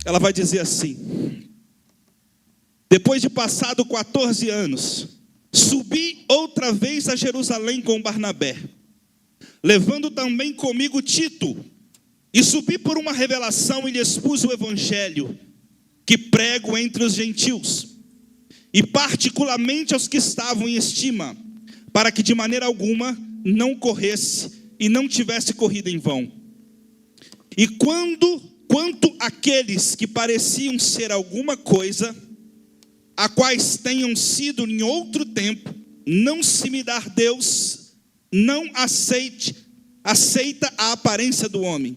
ela vai dizer assim: depois de passado 14 anos, subi outra vez a Jerusalém com Barnabé, levando também comigo Tito, e subi por uma revelação e lhe expus o evangelho que prego entre os gentios, e particularmente aos que estavam em estima, para que de maneira alguma não corresse e não tivesse corrido em vão. E quanto àqueles que pareciam ser alguma coisa, a quais tenham sido em outro tempo, não se me dar Deus, não aceita a aparência do homem.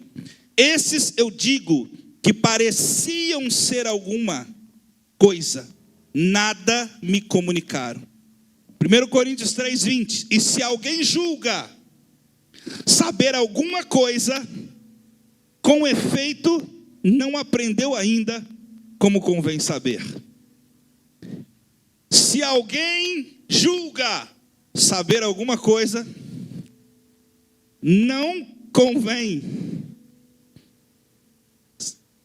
Esses eu digo que pareciam ser alguma coisa, nada me comunicaram. 1 Coríntios 3:20, e se alguém julga saber alguma coisa, com efeito não aprendeu ainda como convém saber. Se alguém julga saber alguma coisa, não convém.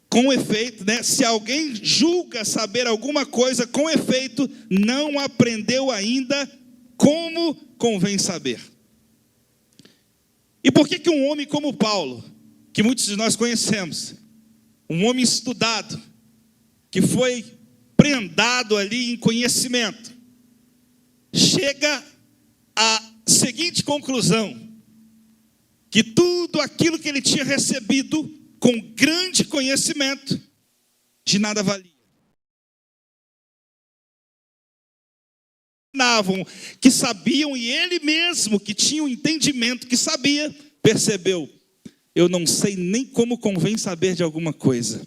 Com efeito, se alguém julga saber alguma coisa, com efeito, não aprendeu ainda como convém saber. E por que um homem como Paulo, que muitos de nós conhecemos, um homem estudado, que foi prendado ali em conhecimento, chega à seguinte conclusão: que tudo aquilo que ele tinha recebido com grande conhecimento, de nada valia. Que sabiam, e ele mesmo que tinha o entendimento, que sabia, percebeu: eu não sei nem como convém saber de alguma coisa.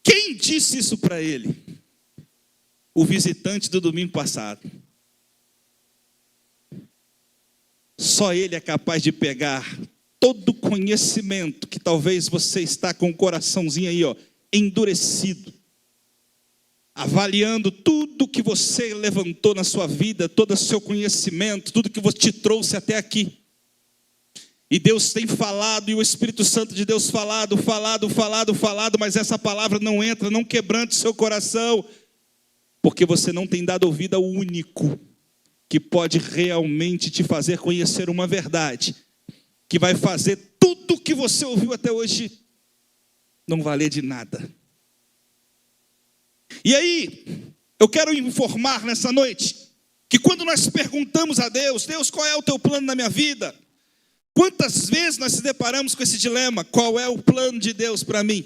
Quem disse isso para ele? O visitante do domingo passado. Só ele é capaz de pegar todo o conhecimento que talvez você está com o coraçãozinho aí, endurecido, avaliando tudo que você levantou na sua vida, todo o seu conhecimento, tudo que te trouxe até aqui. E Deus tem falado, e o Espírito Santo de Deus falado, mas essa palavra não entra, não quebranta o seu coração, porque você não tem dado ouvido ao único que pode realmente te fazer conhecer uma verdade, que vai fazer tudo o que você ouviu até hoje não valer de nada. E aí, eu quero informar nessa noite, que quando nós perguntamos a Deus: Deus, qual é o teu plano na minha vida? Quantas vezes nós se deparamos com esse dilema: qual é o plano de Deus para mim?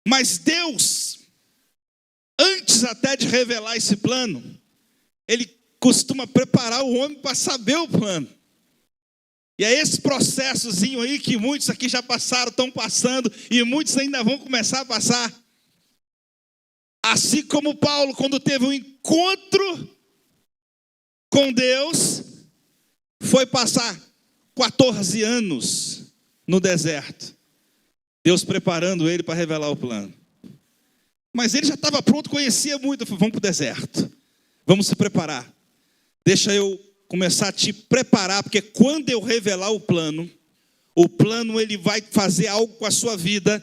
Mas Deus, antes até de revelar esse plano, Ele costuma preparar o homem para saber o plano. E é esse processozinho aí que muitos aqui já passaram, estão passando, e muitos ainda vão começar a passar. Assim como Paulo, quando teve um encontro com Deus, foi passar 14 anos no deserto, Deus preparando ele para revelar o plano. Mas ele já estava pronto, conhecia muito. Falei: vamos para o deserto, vamos se preparar. Deixa eu começar a te preparar, porque quando eu revelar o plano ele vai fazer algo com a sua vida,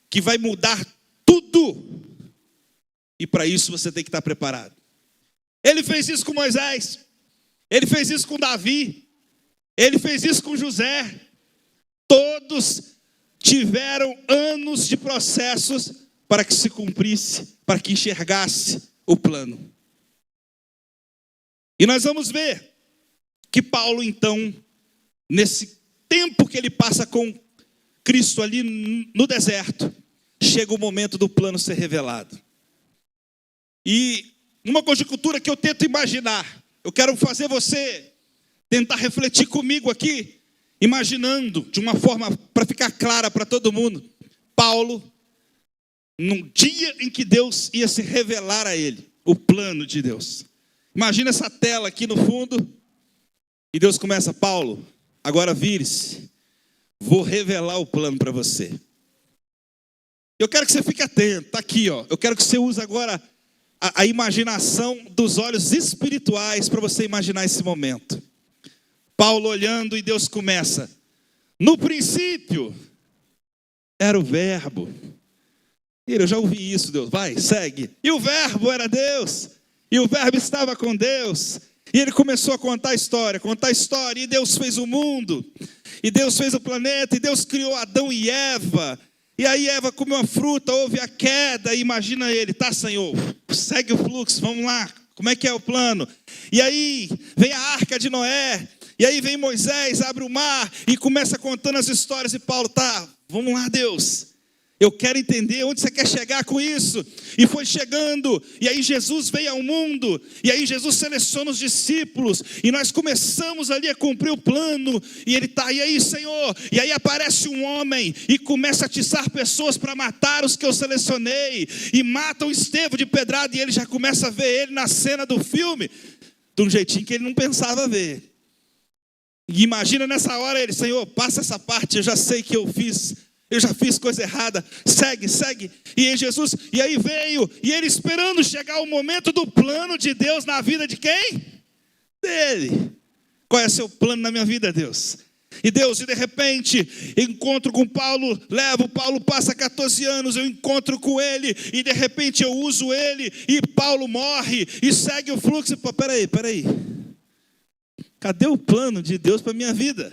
que vai mudar tudo. E para isso você tem que estar preparado. Ele fez isso com Moisés, ele fez isso com Davi, ele fez isso com José. Todos tiveram anos de processos para que se cumprisse, para que enxergasse o plano. E nós vamos ver que Paulo, então, nesse tempo que ele passa com Cristo ali no deserto, chega o momento do plano ser revelado. E uma conjectura que eu tento imaginar, eu quero fazer você tentar refletir comigo aqui, imaginando de uma forma para ficar clara para todo mundo. Paulo, no dia em que Deus ia se revelar a ele, o plano de Deus. Imagina essa tela aqui no fundo, e Deus começa: Paulo, agora vire-se, vou revelar o plano para você. Eu quero que você fique atento, está aqui, eu quero que você use agora a imaginação dos olhos espirituais para você imaginar esse momento. Paulo olhando, e Deus começa: no princípio, era o Verbo. Eu já ouvi isso, Deus, vai, segue. E o Verbo era Deus, e o Verbo estava com Deus. E ele começou a contar a história, e Deus fez o mundo, e Deus fez o planeta, e Deus criou Adão e Eva. E aí Eva comeu uma fruta, houve a queda, e imagina ele, tá, Senhor, segue o fluxo, vamos lá, como é que é o plano? E aí vem a arca de Noé, e aí vem Moisés, abre o mar, e começa contando as histórias, e Paulo, tá, vamos lá, Deus. Eu quero entender onde você quer chegar com isso. E foi chegando, e aí Jesus veio ao mundo, e aí Jesus seleciona os discípulos, e nós começamos ali a cumprir o plano, e ele está, e aí Senhor, e aí aparece um homem, e começa a atiçar pessoas para matar os que eu selecionei, e matam Estevão de pedrada, e ele já começa a ver ele na cena do filme, de um jeitinho que ele não pensava ver. E imagina nessa hora ele, Senhor, passa essa parte, eu já sei que eu já fiz coisa errada, segue. E aí Jesus, e aí veio, e ele esperando chegar o momento do plano de Deus na vida de quem? Dele. Qual é o seu plano na minha vida, Deus? E Deus, e de repente, encontro com Paulo, Paulo passa 14 anos, eu encontro com ele, e de repente eu uso ele, e Paulo morre, e segue o fluxo. Pô, peraí, cadê o plano de Deus para a minha vida?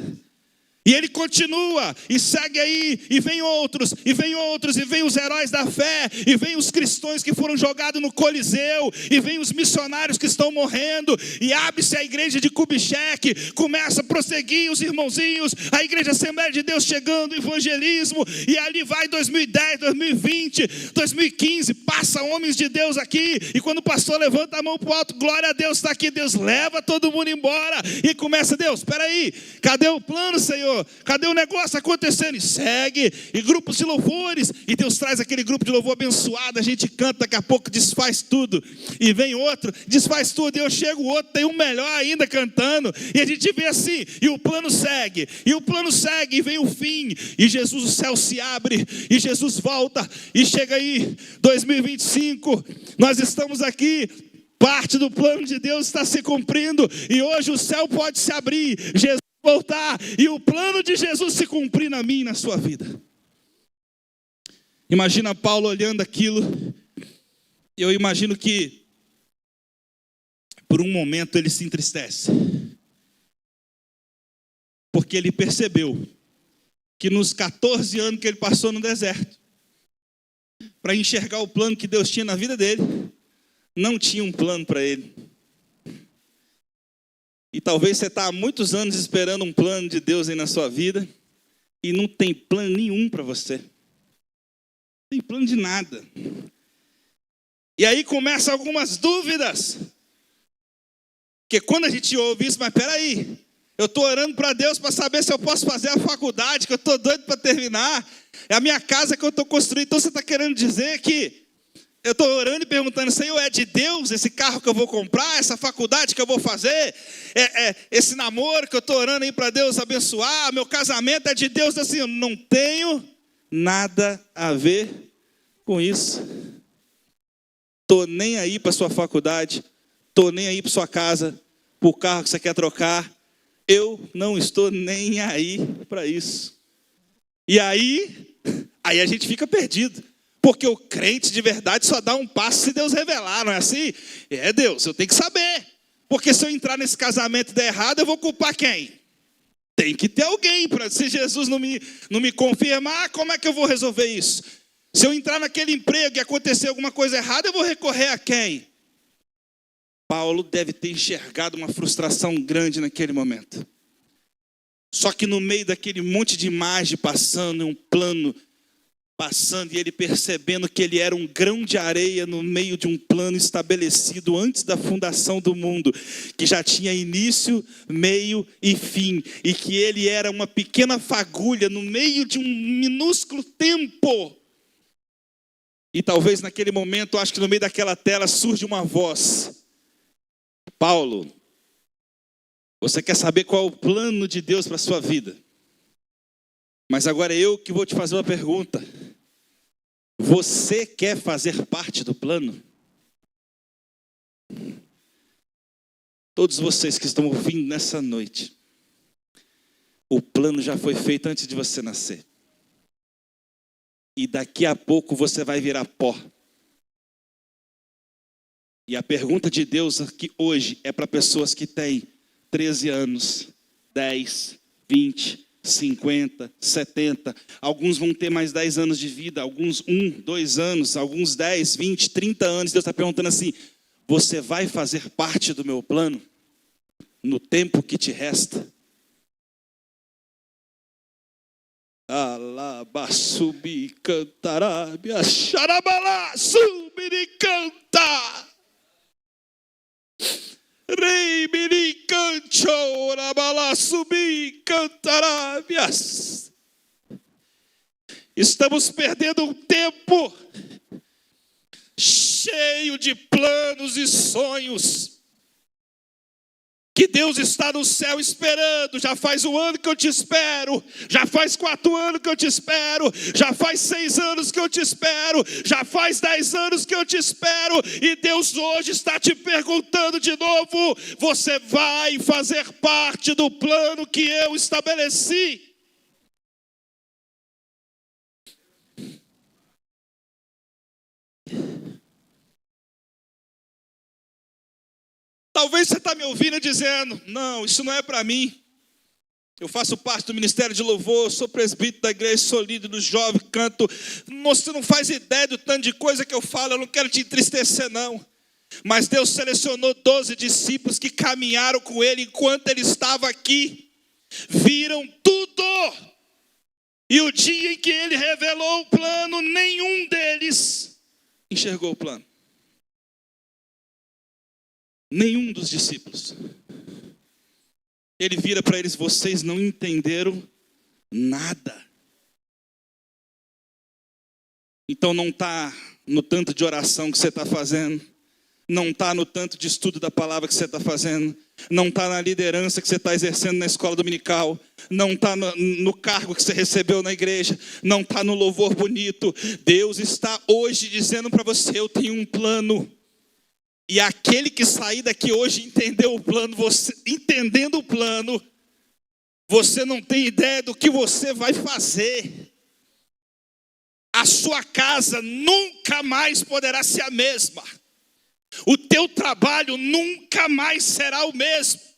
E ele continua, e segue aí, e vem outros, e vem os heróis da fé, e vem os cristãos que foram jogados no Coliseu, e vem os missionários que estão morrendo, e abre-se a igreja de Kubitschek, começa a prosseguir os irmãozinhos, a igreja Assembleia de Deus chegando, evangelismo, e ali vai 2010, 2020, 2015, passa homens de Deus aqui, e quando o pastor levanta a mão para o alto, glória a Deus, está aqui, Deus leva todo mundo embora, e começa, Deus, peraí, cadê o plano, Senhor? Cadê o negócio acontecendo? E segue, e grupos de louvores, e Deus traz aquele grupo de louvor abençoado, a gente canta, daqui a pouco desfaz tudo, e vem outro, desfaz tudo, e eu chego, o outro tem um melhor ainda cantando, e a gente vê assim, e o plano segue, e vem o fim, e Jesus, o céu se abre, e Jesus volta, e chega aí, 2025, nós estamos aqui, parte do plano de Deus está se cumprindo, e hoje o céu pode se abrir, Jesus voltar, e o plano de Jesus se cumprir na minha e na sua vida. Imagina Paulo olhando aquilo, eu imagino que por um momento ele se entristece, porque ele percebeu que nos 14 anos que ele passou no deserto, para enxergar o plano que Deus tinha na vida dele, não tinha um plano para ele. E talvez você está há muitos anos esperando um plano de Deus aí na sua vida, e não tem plano nenhum para você. Não tem plano de nada. E aí começam algumas dúvidas. Porque quando a gente ouve isso, mas peraí, eu estou orando para Deus para saber se eu posso fazer a faculdade, que eu estou doido para terminar. É a minha casa que eu estou construindo. Então você está querendo dizer que eu estou orando e perguntando, Senhor, é de Deus esse carro que eu vou comprar, essa faculdade que eu vou fazer, esse namoro que eu estou orando aí para Deus abençoar, meu casamento é de Deus? Assim, eu não tenho nada a ver com isso. Estou nem aí para sua faculdade, estou nem aí para sua casa, para o carro que você quer trocar, eu não estou nem aí para isso. E aí a gente fica perdido. Porque o crente de verdade só dá um passo se Deus revelar, não é assim? É Deus, eu tenho que saber. Porque se eu entrar nesse casamento e der errado, eu vou culpar quem? Tem que ter alguém, se Jesus não me confirmar, como é que eu vou resolver isso? Se eu entrar naquele emprego e acontecer alguma coisa errada, eu vou recorrer a quem? Paulo deve ter enxergado uma frustração grande naquele momento. Só que no meio daquele monte de imagem passando, um plano passando, e ele percebendo que ele era um grão de areia no meio de um plano estabelecido antes da fundação do mundo, que já tinha início, meio e fim, e que ele era uma pequena fagulha no meio de um minúsculo tempo. E talvez naquele momento, acho que no meio daquela tela surge uma voz: Paulo, você quer saber qual é o plano de Deus para a sua vida? Mas agora é eu que vou te fazer uma pergunta. Você quer fazer parte do plano? Todos vocês que estão ouvindo nessa noite, o plano já foi feito antes de você nascer. e daqui a pouco você vai virar pó. E a pergunta de Deus aqui hoje é para pessoas que têm 13 anos, 10, 20, 50, 70. Alguns vão ter mais 10 anos de vida, alguns 1, 2 anos, alguns 10, 20, 30 anos. Deus está perguntando assim: você vai fazer parte do meu plano no tempo que te resta? Alaba, subi, cantará, me acharabala, subiri, canta. Rei, miri, cancho, rabala, subi, cantará, me. Estamos perdendo um tempo cheio de planos e sonhos, que Deus está no céu esperando. Já faz 1 ano que eu te espero, já faz 4 anos que eu te espero, já faz 6 anos que eu te espero, já faz 10 anos que eu te espero, e Deus hoje está te perguntando de novo: você vai fazer parte do plano que eu estabeleci? Talvez você está me ouvindo dizendo: não, isso não é para mim. Eu faço parte do ministério de louvor, sou presbítero da igreja, sou líder do jovem, canto. Você não faz ideia do tanto de coisa que eu falo, eu não quero te entristecer não. Mas Deus selecionou 12 discípulos que caminharam com ele enquanto ele estava aqui. Viram tudo. E o dia em que ele revelou o plano, nenhum deles enxergou o plano. Nenhum dos discípulos. Ele vira para eles: vocês não entenderam nada. Então não está no tanto de oração que você está fazendo, não está no tanto de estudo da palavra que você está fazendo, não está na liderança que você está exercendo na escola dominical, não está no cargo que você recebeu na igreja, não está no louvor bonito. Deus está hoje dizendo para você: eu tenho um plano. E aquele que sair daqui hoje entendeu o plano, entendendo o plano, você não tem ideia do que você vai fazer. A sua casa nunca mais poderá ser a mesma. O teu trabalho nunca mais será o mesmo.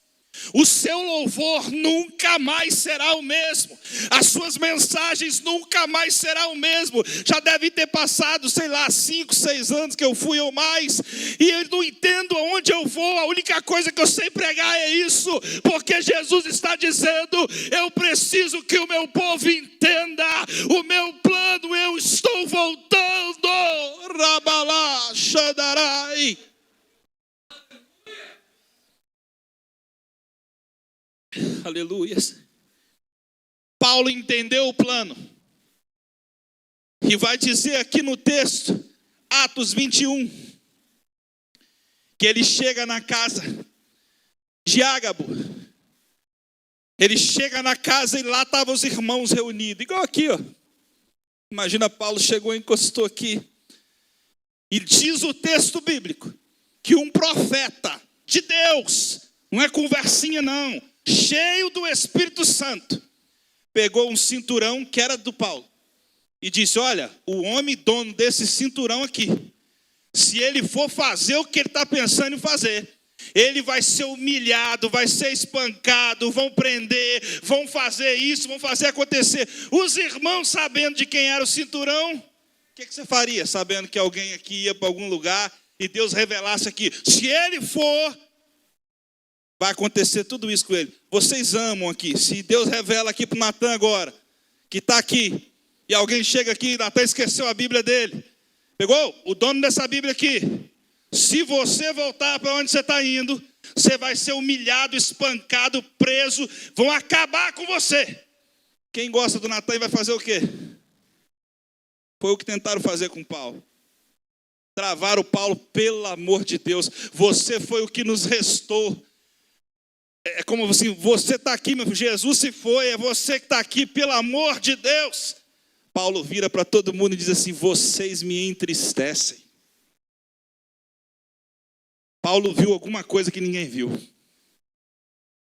O seu louvor nunca mais será o mesmo. As suas mensagens nunca mais serão o mesmo. Já deve ter passado, 5, 6 anos que eu fui ou mais, e eu não entendo aonde eu vou. A única coisa que eu sei pregar é isso, porque Jesus está dizendo: eu preciso que o meu povo entenda o meu plano. Eu estou voltando. Rabalá, Xandarai. Aleluia. Paulo entendeu o plano. E vai dizer aqui no texto, Atos 21, que ele chega na casa de Ágabo. Ele chega na casa e lá estavam os irmãos reunidos. Igual aqui, ó. Imagina, Paulo chegou e encostou aqui. E diz o texto bíblico que um profeta de Deus, não é conversinha não, cheio do Espírito Santo, pegou um cinturão que era do Paulo e disse: olha, o homem dono desse cinturão aqui, se ele for fazer o que ele está pensando em fazer, ele vai ser humilhado, vai ser espancado, vão prender, vão fazer isso, vão fazer acontecer. Os irmãos, sabendo de quem era o cinturão, o que você faria sabendo que alguém aqui ia para algum lugar e Deus revelasse aqui: se ele for, vai acontecer tudo isso com ele. Vocês amam aqui. Se Deus revela aqui para o Natan agora, que está aqui, e alguém chega aqui, Natan esqueceu a Bíblia dele. Pegou? O dono dessa Bíblia aqui. Se você voltar para onde você está indo, você vai ser humilhado, espancado, preso. Vão acabar com você. Quem gosta do Natan vai fazer o quê? Foi o que tentaram fazer com Paulo. Travaram Paulo, pelo amor de Deus. Você foi o que nos restou. É como assim: você está aqui, meu filho, Jesus se foi, é você que está aqui, pelo amor de Deus. Paulo vira para todo mundo e diz assim: vocês me entristecem. Paulo viu alguma coisa que ninguém viu.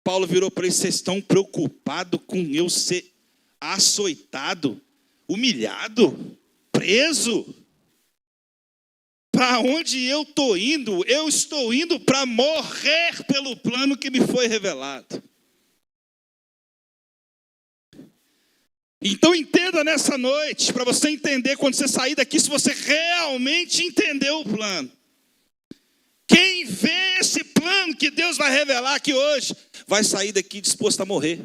Paulo virou para eles: vocês estão preocupados com eu ser açoitado, humilhado? preso? Para onde eu estou indo? Eu estou indo para morrer pelo plano que me foi revelado. Então entenda nessa noite, para você entender quando você sair daqui, se você realmente entendeu o plano. Quem vê esse plano que Deus vai revelar aqui hoje, vai sair daqui disposto a morrer.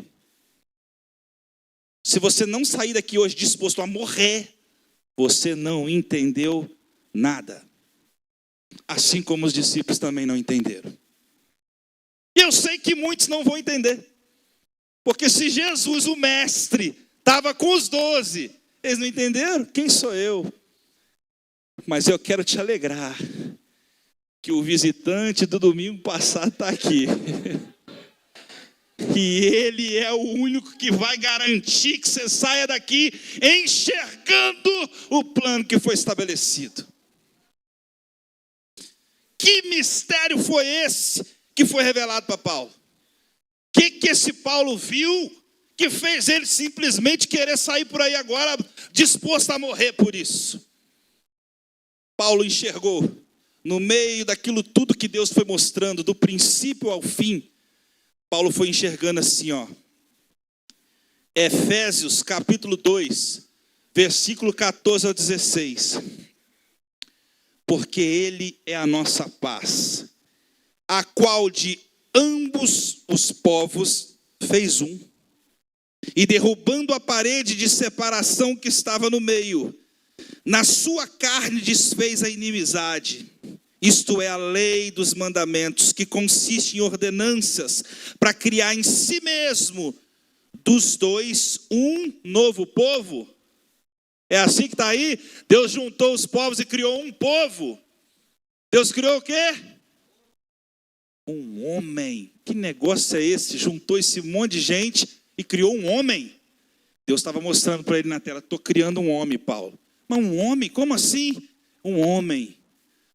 Se você não sair daqui hoje disposto a morrer, você não entendeu nada. Assim como os discípulos também não entenderam. E eu sei que muitos não vão entender. Porque se Jesus, o mestre, estava com os 12, eles não entenderam? Quem sou eu? Mas eu quero te alegrar que o visitante do domingo passado está aqui. E ele é o único que vai garantir que você saia daqui enxergando o plano que foi estabelecido. Que mistério foi esse que foi revelado para Paulo? O que esse Paulo viu que fez ele simplesmente querer sair por aí agora disposto a morrer por isso? Paulo enxergou, no meio daquilo tudo que Deus foi mostrando, do princípio ao fim, Paulo foi enxergando assim, ó. Efésios capítulo 2, versículo 14 ao 16. Porque ele é a nossa paz, a qual de ambos os povos fez um, e derrubando a parede de separação que estava no meio, na sua carne desfez a inimizade, isto é, a lei dos mandamentos, que consiste em ordenanças, para criar em si mesmo, dos dois, um novo povo. É assim que está aí? Deus juntou os povos e criou um povo. Deus criou o quê? Um homem. Que negócio é esse? Juntou esse monte de gente e criou um homem. Deus estava mostrando para ele na tela: estou criando um homem, Paulo. Mas um homem? Como assim? Um homem.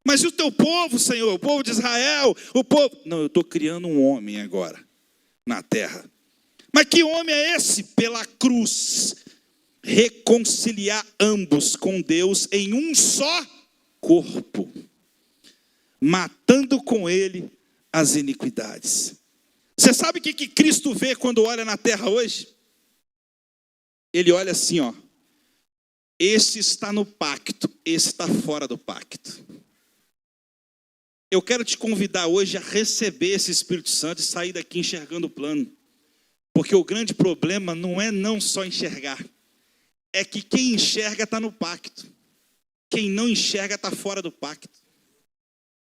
Mas e o teu povo, Senhor? O povo de Israel? O povo... Não, eu estou criando um homem agora na terra. Mas que homem é esse? Pela cruz. Reconciliar ambos com Deus em um só corpo, matando com ele as iniquidades. Você sabe o que Cristo vê quando olha na terra hoje? Ele olha assim, ó. Esse está no pacto, esse está fora do pacto. Eu quero te convidar hoje a receber esse Espírito Santo e sair daqui enxergando o plano. Porque o grande problema não é não só enxergar, é que quem enxerga está no pacto. Quem não enxerga está fora do pacto.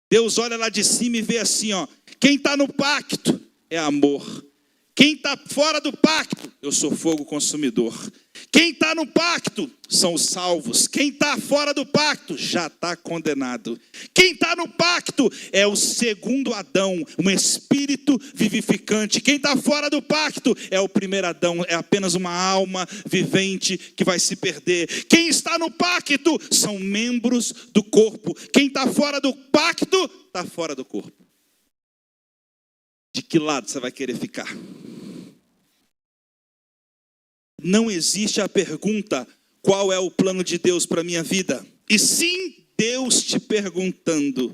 Deus olha lá de cima e vê assim, ó. Quem está no pacto é amor. Quem está fora do pacto, eu sou fogo consumidor. Quem está no pacto são os salvos. Quem está fora do pacto já está condenado. Quem está no pacto é o segundo Adão, um espírito vivificante. Quem está fora do pacto é o primeiro Adão, é apenas uma alma vivente que vai se perder. Quem está no pacto são membros do corpo. Quem está fora do pacto está fora do corpo. De que lado você vai querer ficar? Não existe a pergunta: qual é o plano de Deus para a minha vida? E sim, Deus te perguntando: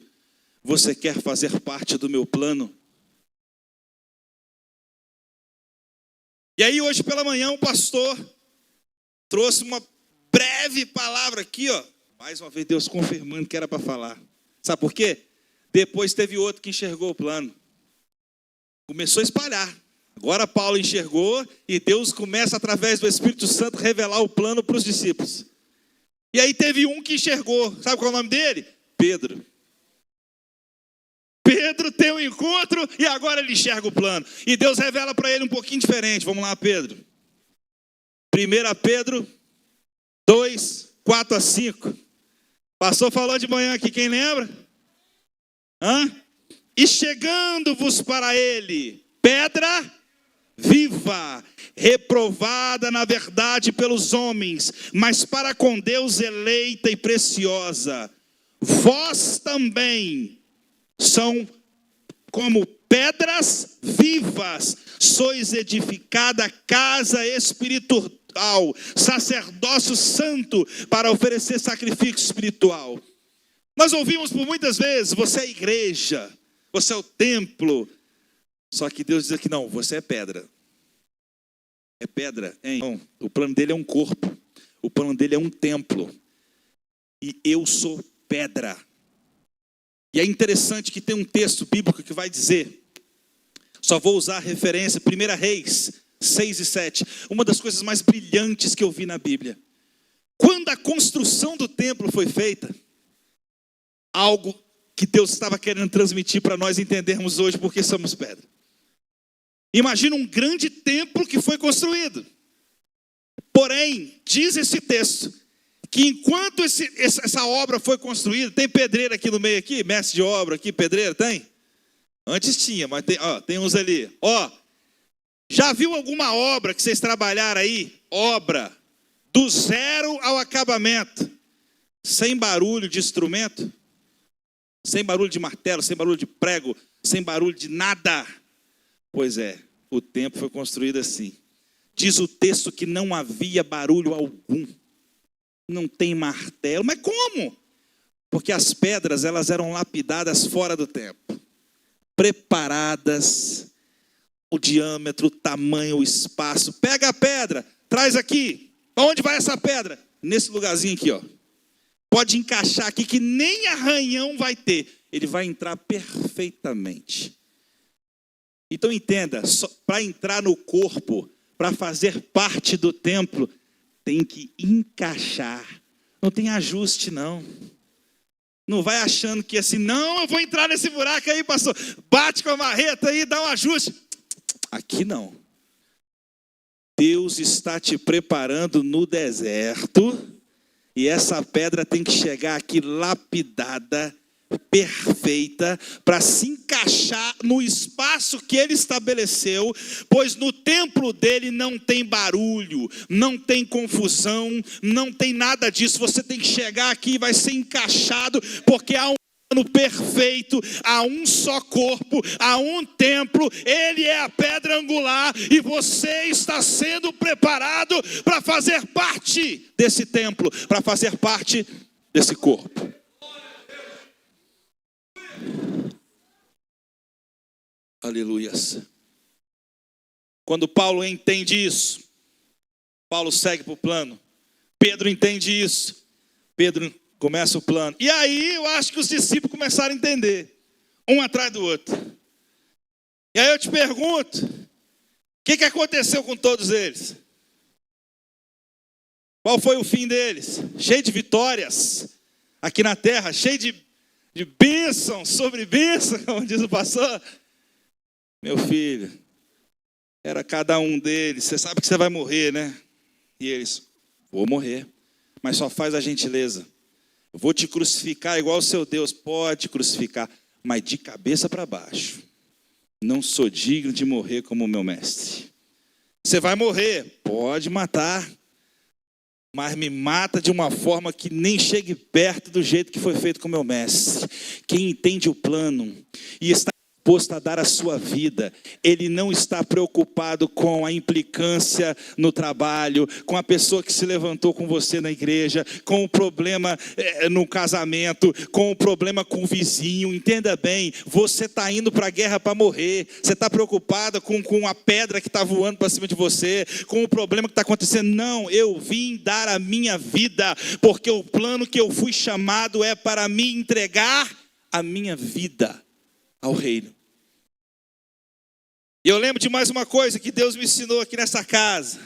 você quer fazer parte do meu plano? E aí hoje pela manhã o pastor trouxe uma breve palavra aqui, ó. Mais uma vez Deus confirmando que era para falar. Sabe por quê? Depois teve outro que enxergou o plano. Começou a espalhar. Agora Paulo enxergou e Deus começa, através do Espírito Santo, a revelar o plano para os discípulos. E aí teve um que enxergou. Sabe qual é o nome dele? Pedro. Pedro tem um encontro e agora ele enxerga o plano. E Deus revela para ele um pouquinho diferente. Vamos lá, Pedro. 1 Pedro 2, 4 a 5. Pastor falou de manhã aqui, quem lembra? E chegando-vos para ele, pedra viva, reprovada na verdade pelos homens, mas para com Deus eleita e preciosa. Vós também são como pedras vivas, sois edificada casa espiritual, sacerdócio santo para oferecer sacrifício espiritual. Nós ouvimos por muitas vezes, você é a igreja, você é o templo. Só que Deus diz aqui, não, você é pedra. É pedra, hein? Não, o plano dele é um corpo, o plano dele é um templo. E eu sou pedra. E é interessante que tem um texto bíblico que vai dizer, só vou usar a referência, 1 Reis 6 e 7, uma das coisas mais brilhantes que eu vi na Bíblia. Quando a construção do templo foi feita, algo que Deus estava querendo transmitir para nós entendermos hoje porque somos pedra. Imagina um grande templo que foi construído. Porém, diz esse texto, que enquanto essa obra foi construída, tem pedreiro aqui no meio aqui, mestre de obra aqui, pedreiro, tem? Antes tinha, mas tem uns ali. Já viu alguma obra que vocês trabalharam aí? Obra, do zero ao acabamento, sem barulho de instrumento, sem barulho de martelo, sem barulho de prego, sem barulho de nada. Pois é, o templo foi construído assim. Diz o texto que não havia barulho algum. Não tem martelo, mas como? Porque as pedras, elas eram lapidadas fora do templo, preparadas, o diâmetro, o tamanho, o espaço. Pega a pedra, traz aqui. Para onde vai essa pedra? Nesse lugarzinho aqui, ó. Pode encaixar aqui que nem arranhão vai ter. Ele vai entrar perfeitamente. Então entenda, para entrar no corpo, para fazer parte do templo, tem que encaixar. Não tem ajuste, não. Não vai achando que assim, não, eu vou entrar nesse buraco aí, pastor. Bate com a marreta aí, dá um ajuste. Aqui não. Deus está te preparando no deserto. E essa pedra tem que chegar aqui lapidada, perfeita, para se encaixar no espaço que ele estabeleceu, pois no templo dele não tem barulho, não tem confusão, não tem nada disso. Você tem que chegar aqui e vai ser encaixado, porque há um plano perfeito, há um só corpo, há um templo, ele é a pedra angular, e você está sendo preparado para fazer parte desse templo, para fazer parte desse corpo. Aleluias. Quando Paulo entende isso, Paulo segue para o plano. Pedro entende isso, Pedro começa o plano. E aí eu acho que os discípulos começaram a entender, um atrás do outro. E aí eu te pergunto, o que aconteceu com todos eles? Qual foi o fim deles? Cheio de vitórias aqui na terra, cheio de bênção sobre bênção, como diz o pastor. Meu filho, era cada um deles. Você sabe que você vai morrer, né? E eles, vou morrer, mas só faz a gentileza. Eu vou te crucificar igual o seu Deus. Pode crucificar, mas de cabeça para baixo. Não sou digno de morrer como o meu mestre. Você vai morrer, pode matar, mas me mata de uma forma que nem chegue perto do jeito que foi feito com o meu mestre. Quem entende o plano e está disposto a dar a sua vida, ele não está preocupado com a implicância no trabalho, com a pessoa que se levantou com você na igreja, com o problema no casamento, com o problema com o vizinho. Entenda bem, você está indo para a guerra para morrer, você está preocupado com a pedra que está voando para cima de você, com o problema que está acontecendo. Não, eu vim dar a minha vida, porque o plano que eu fui chamado é para me entregar a minha vida ao reino. E eu lembro de mais uma coisa que Deus me ensinou aqui nessa casa,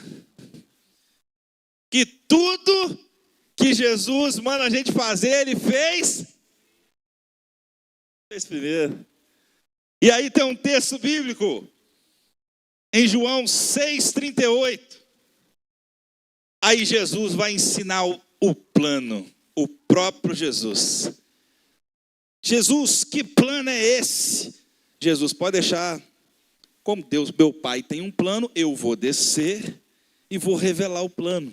que tudo que Jesus manda a gente fazer, ele fez primeiro. E aí tem um texto bíblico em João 6,38. Aí Jesus vai ensinar o plano, o próprio Jesus. Jesus, que plano é esse? Jesus, pode deixar, como Deus, meu Pai, tem um plano, eu vou descer e vou revelar o plano.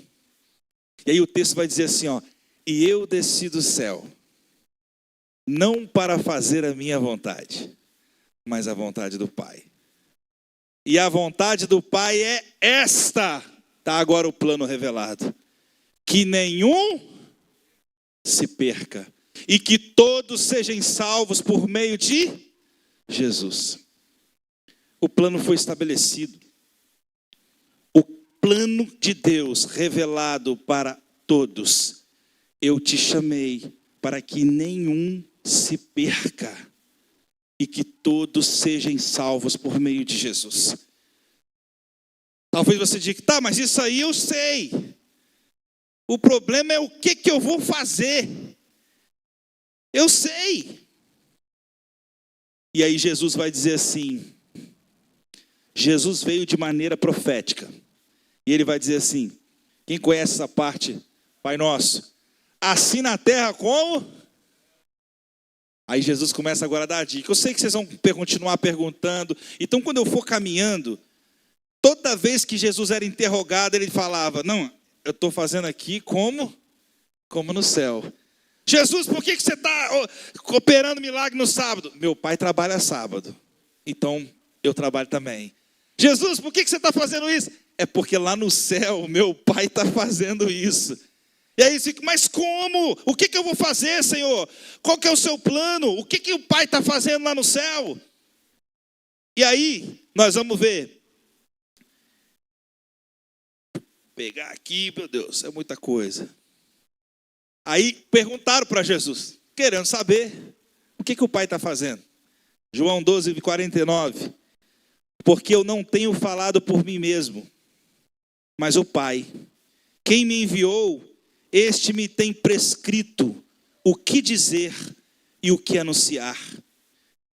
E aí o texto vai dizer assim, ó, e eu desci do céu, não para fazer a minha vontade, mas a vontade do Pai. E a vontade do Pai é esta, Está agora o plano revelado. Que nenhum se perca. E que todos sejam salvos por meio de Jesus. O plano foi estabelecido. O plano de Deus revelado para todos. Eu te chamei para que nenhum se perca e que todos sejam salvos por meio de Jesus. Talvez você diga, tá, mas isso aí eu sei. O problema é o que eu vou fazer. Eu sei. E aí Jesus vai dizer assim, Jesus veio de maneira profética. E ele vai dizer assim, quem conhece essa parte, Pai Nosso, assim na terra como? Aí Jesus começa agora a dar a dica. Eu sei que vocês vão continuar perguntando. Então quando eu for caminhando, toda vez que Jesus era interrogado, ele falava, não, eu estou fazendo aqui como no céu. Jesus, por que você está operando milagre no sábado? Meu pai trabalha sábado, então eu trabalho também. Jesus, por que você está fazendo isso? É porque lá no céu, meu pai está fazendo isso. E aí você fica, mas como? O que eu vou fazer, Senhor? Qual que é o seu plano? O que o pai está fazendo lá no céu? E aí, nós vamos ver. Pegar aqui, meu Deus, é muita coisa. Aí perguntaram para Jesus, querendo saber o que o pai está fazendo. João 12, 49. Porque eu não tenho falado por mim mesmo, mas o Pai, quem me enviou, este me tem prescrito o que dizer e o que anunciar.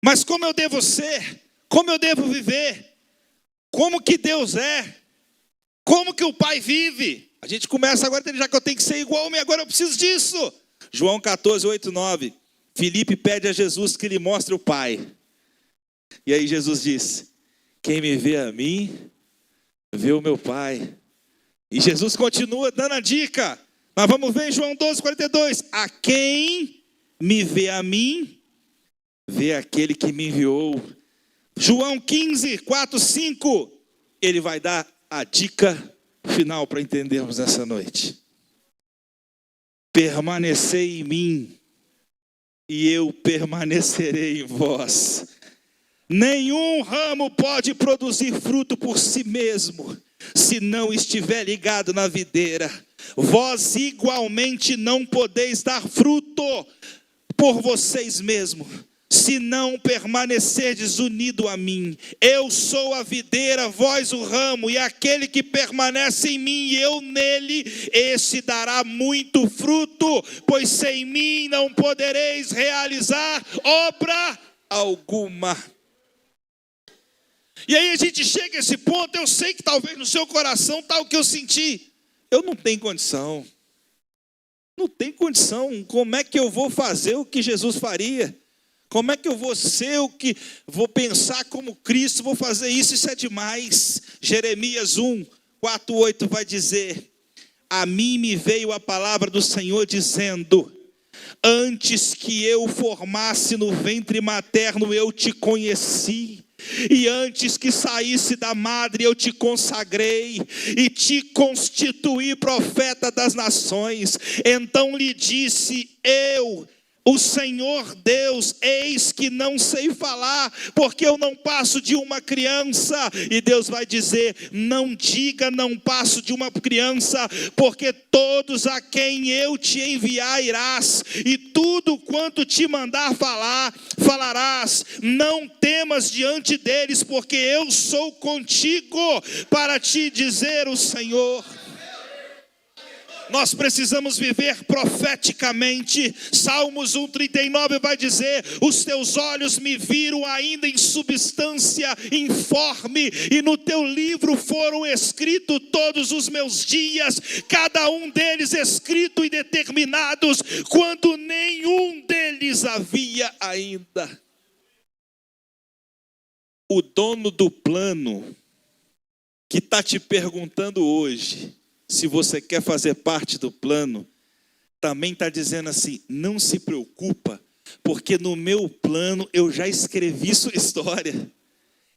Mas como eu devo ser? Como eu devo viver? Como que Deus é? Como que o Pai vive? A gente começa agora, já que eu tenho que ser igual, agora eu preciso disso. João 14, 8, 9. Filipe pede a Jesus que lhe mostre o Pai. E aí Jesus diz, quem me vê a mim, vê o meu Pai. E Jesus continua dando a dica. Mas vamos ver em João 12, 42. A quem me vê a mim, vê aquele que me enviou. João 15, 4, 5. Ele vai dar a dica final para entendermos essa noite. Permanecei em mim, e eu permanecerei em vós. Nenhum ramo pode produzir fruto por si mesmo, se não estiver ligado na videira. Vós igualmente não podeis dar fruto por vocês mesmos, se não permanecerdes unido a mim. Eu sou a videira, vós o ramo, e aquele que permanece em mim e eu nele, esse dará muito fruto, pois sem mim não podereis realizar obra alguma. E aí a gente chega a esse ponto, eu sei que talvez no seu coração está o que eu senti. Eu não tenho condição. Não tem condição. Como é que eu vou fazer o que Jesus faria? Como é que eu vou ser o que vou pensar como Cristo, vou fazer isso? Isso é demais. Jeremias 1, 4, 8 vai dizer, a mim me veio a palavra do Senhor dizendo, antes que eu formasse no ventre materno eu te conheci. E antes que saísse da madre eu te consagrei e te constituí profeta das nações. Então lhe disse eu, o Senhor Deus, eis que não sei falar, porque eu não passo de uma criança. E Deus vai dizer, não diga não passo de uma criança, porque todos a quem eu te enviar irás, e tudo quanto te mandar falar, falarás. Não temas diante deles, porque eu sou contigo, para te dizer o Senhor. Nós precisamos viver profeticamente. Salmos 1:39 vai dizer, os teus olhos me viram ainda em substância informe, e no teu livro foram escritos todos os meus dias, cada um deles escrito e determinados, quando nenhum deles havia ainda. O dono do plano, que está te perguntando hoje, se você quer fazer parte do plano, também está dizendo assim, não se preocupa, porque no meu plano eu já escrevi sua história.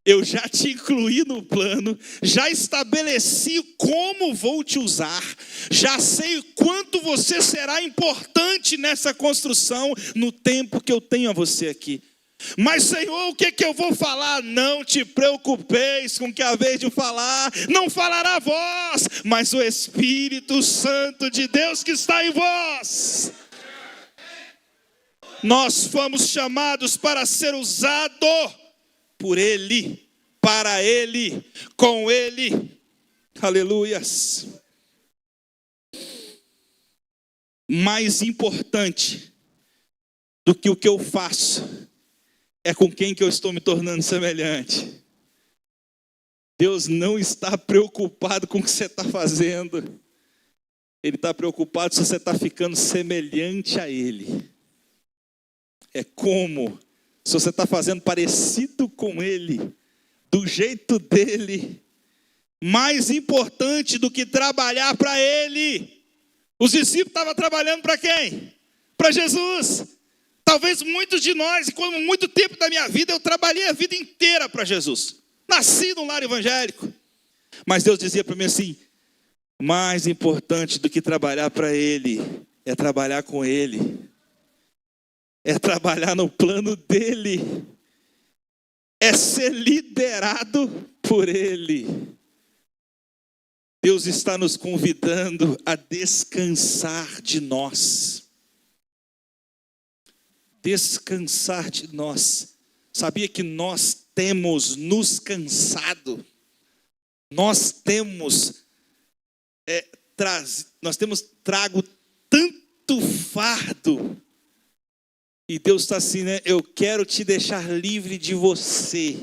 Eu já te incluí no plano, já estabeleci como vou te usar, já sei quanto você será importante nessa construção no tempo que eu tenho a você aqui. Mas Senhor, o que eu vou falar? Não te preocupeis com o que há vez de falar, não falará vós, mas o Espírito Santo de Deus que está em vós. Nós fomos chamados para ser usado por Ele, para Ele, com Ele. Aleluias. Mais importante do que o que eu faço é com quem que eu estou me tornando semelhante. Deus não está preocupado com o que você está fazendo. Ele está preocupado se você está ficando semelhante a Ele. É como se você está fazendo parecido com Ele, do jeito dEle. Mais importante do que trabalhar para Ele. Os discípulos estavam trabalhando para quem? Para Jesus. Talvez muitos de nós, como muito tempo da minha vida, eu trabalhei a vida inteira para Jesus. Nasci num lar evangélico. Mas Deus dizia para mim assim, mais importante do que trabalhar para Ele, é trabalhar com Ele. É trabalhar no plano dEle. É ser liderado por Ele. Deus está nos convidando a descansar de nós. Descansar de nós. Sabia que nós temos nos cansado? Nós temos trago tanto fardo. E Deus está assim, né? Eu quero te deixar livre de você.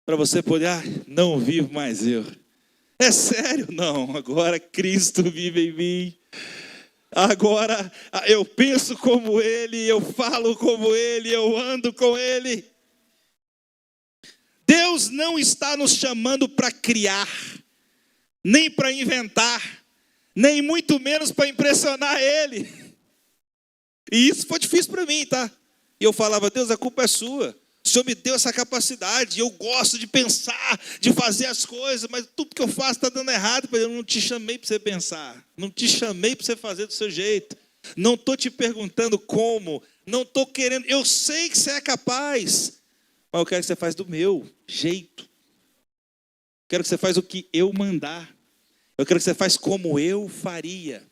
Para você poder, não vivo mais eu. É sério? Não, agora Cristo vive em mim. Agora eu penso como Ele, eu falo como Ele, eu ando com Ele. Deus não está nos chamando para criar, nem para inventar, nem muito menos para impressionar Ele. E isso foi difícil para mim, tá? E eu falava, Deus, a culpa é sua. O Senhor me deu essa capacidade, eu gosto de pensar, de fazer as coisas, mas tudo que eu faço está dando errado. Eu não te chamei para você pensar, não te chamei para você fazer do seu jeito, não estou te perguntando como, não estou querendo, eu sei que você é capaz, mas eu quero que você faça do meu jeito. Quero que você faça o que eu mandar, eu quero que você faça como eu faria.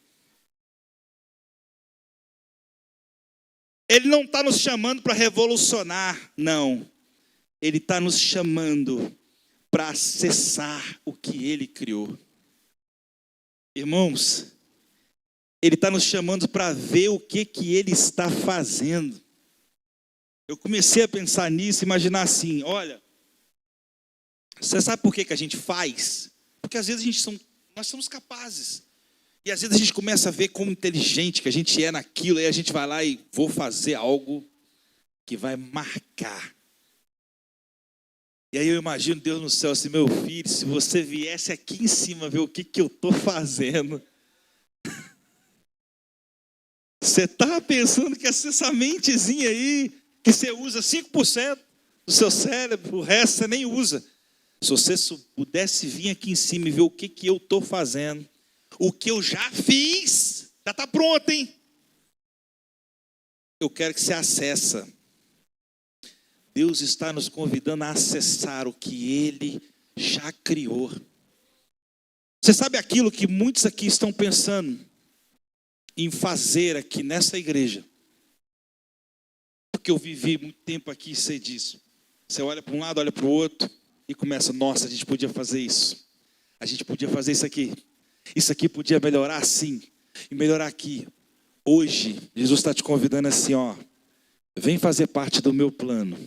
Ele não está nos chamando para revolucionar, não. Ele está nos chamando para acessar o que Ele criou. Irmãos, Ele está nos chamando para ver o que Ele está fazendo. Eu comecei a pensar nisso, imaginar assim, olha, você sabe por que a gente faz? Porque às vezes nós somos capazes. E às vezes a gente começa a ver como inteligente que a gente é naquilo, aí a gente vai lá e vou fazer algo que vai marcar. E aí eu imagino Deus no céu assim, meu filho, se você viesse aqui em cima ver o que eu estou fazendo. Você está pensando que essa mentezinha aí, que você usa 5% do seu cérebro, o resto você nem usa. Se você pudesse vir aqui em cima e ver o que eu estou fazendo, o que eu já fiz, já está pronto, hein? Eu quero que você acessa. Deus está nos convidando a acessar o que Ele já criou. Você sabe aquilo que muitos aqui estão pensando em fazer aqui nessa igreja? Porque eu vivi muito tempo aqui e sei disso. Você olha para um lado, olha para o outro e começa, nossa, a gente podia fazer isso. A gente podia fazer isso aqui. Isso aqui podia melhorar assim, e melhorar aqui. Hoje, Jesus está te convidando assim, ó. Vem fazer parte do meu plano.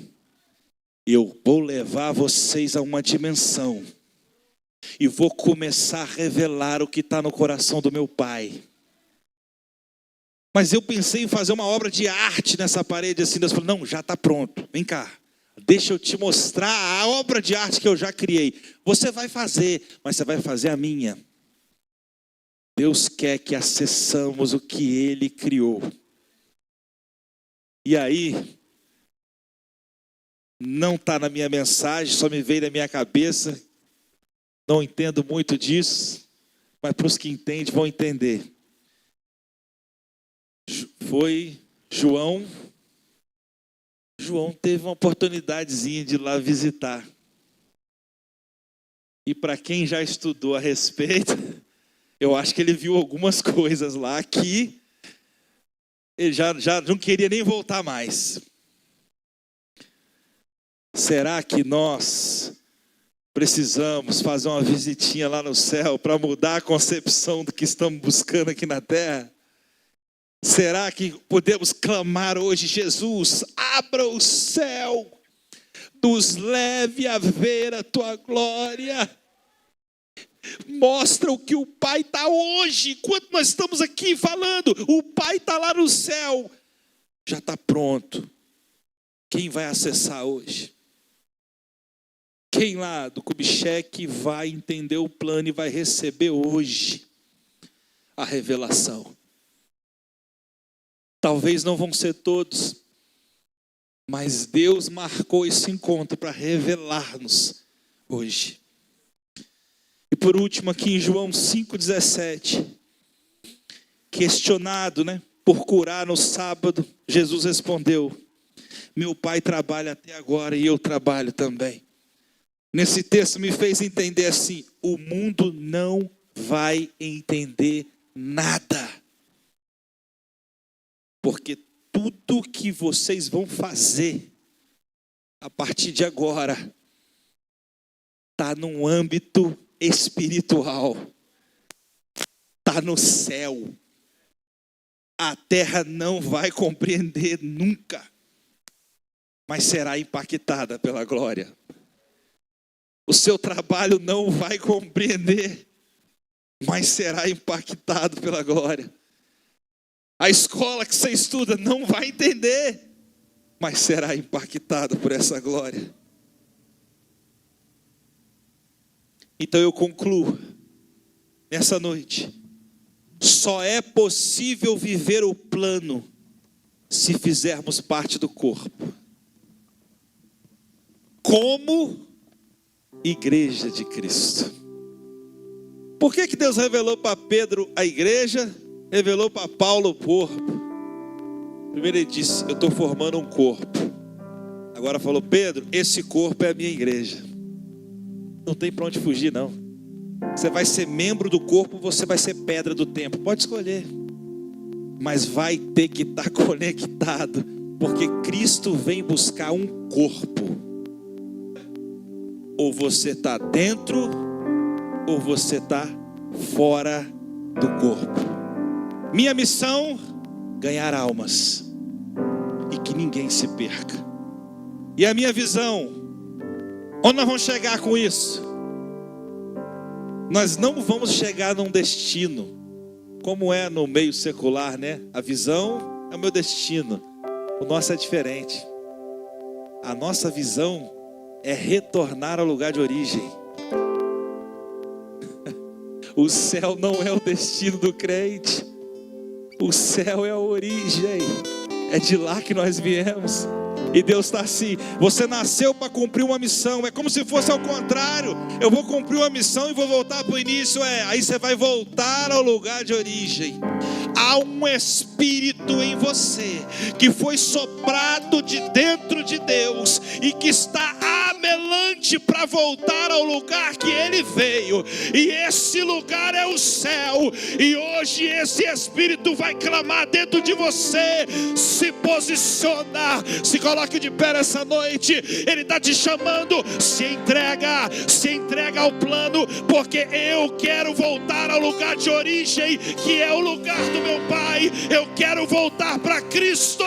Eu vou levar vocês a uma dimensão. E vou começar a revelar o que está no coração do meu Pai. Mas eu pensei em fazer uma obra de arte nessa parede assim. Deus falou, não, já está pronto, vem cá. Deixa eu te mostrar a obra de arte que eu já criei. Você vai fazer, mas você vai fazer a minha. Deus quer que acessamos o que Ele criou. E aí, não está na minha mensagem, só me veio na minha cabeça. Não entendo muito disso, mas para os que entendem vão entender. Foi João teve uma oportunidadezinha de ir lá visitar. E para quem já estudou a respeito, eu acho que ele viu algumas coisas lá que ele já não queria nem voltar mais. Será que nós precisamos fazer uma visitinha lá no céu para mudar a concepção do que estamos buscando aqui na terra? Será que podemos clamar hoje: Jesus, abra o céu, nos leve a ver a tua glória, mostra o que o Pai está hoje, enquanto nós estamos aqui falando, o Pai está lá no céu, já está pronto. Quem vai acessar hoje? Quem lá do Kubitschek vai entender o plano e vai receber hoje a revelação? Talvez não vão ser todos, mas Deus marcou esse encontro para revelar-nos hoje. E por último aqui em João 5,17, questionado, por curar no sábado, Jesus respondeu: meu Pai trabalha até agora e eu trabalho também. Nesse texto me fez entender assim: o mundo não vai entender nada. Porque tudo que vocês vão fazer a partir de agora está num âmbito espiritual, está no céu. A terra não vai compreender nunca, mas será impactada pela glória. O seu trabalho não vai compreender, mas será impactado pela glória. A escola que você estuda não vai entender, mas será impactado por essa glória. Então eu concluo nessa noite: só é possível viver o plano se fizermos parte do corpo, como igreja de Cristo. Por que Deus revelou para Pedro a igreja, revelou para Paulo o corpo? Primeiro ele disse: eu estou formando um corpo. Agora falou: Pedro, esse corpo é a minha igreja. Não tem para onde fugir não. Você vai ser membro do corpo, você vai ser pedra do templo, pode escolher, mas vai ter que estar conectado, porque Cristo vem buscar um corpo. Ou você está dentro, ou você está fora do corpo. Minha missão: ganhar almas e que ninguém se perca. E a minha visão, onde nós vamos chegar com isso? Nós não vamos chegar num destino, como é no meio secular, A visão é o meu destino. O nosso é diferente. A nossa visão é retornar ao lugar de origem. O céu não é o destino do crente. O céu é a origem. É de lá que nós viemos. E Deus está assim: você nasceu para cumprir uma missão. É como se fosse ao contrário. Eu vou cumprir uma missão e vou voltar para o início. Aí você vai voltar ao lugar de origem. Há um espírito em você que foi soprado de dentro de Deus e que está amelante para voltar ao lugar que ele veio. E esse lugar é o céu. E hoje esse espírito vai clamar dentro de você. Se posiciona, se coloque de pé essa noite. Ele está te chamando. Se entrega ao plano, porque eu quero voltar ao lugar de origem, que é o lugar do meu Pai. Eu quero voltar para Cristo.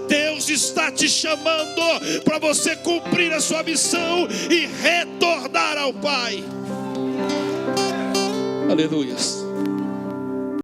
Deus está te chamando para você cumprir a sua missão e retornar ao Pai. Aleluia.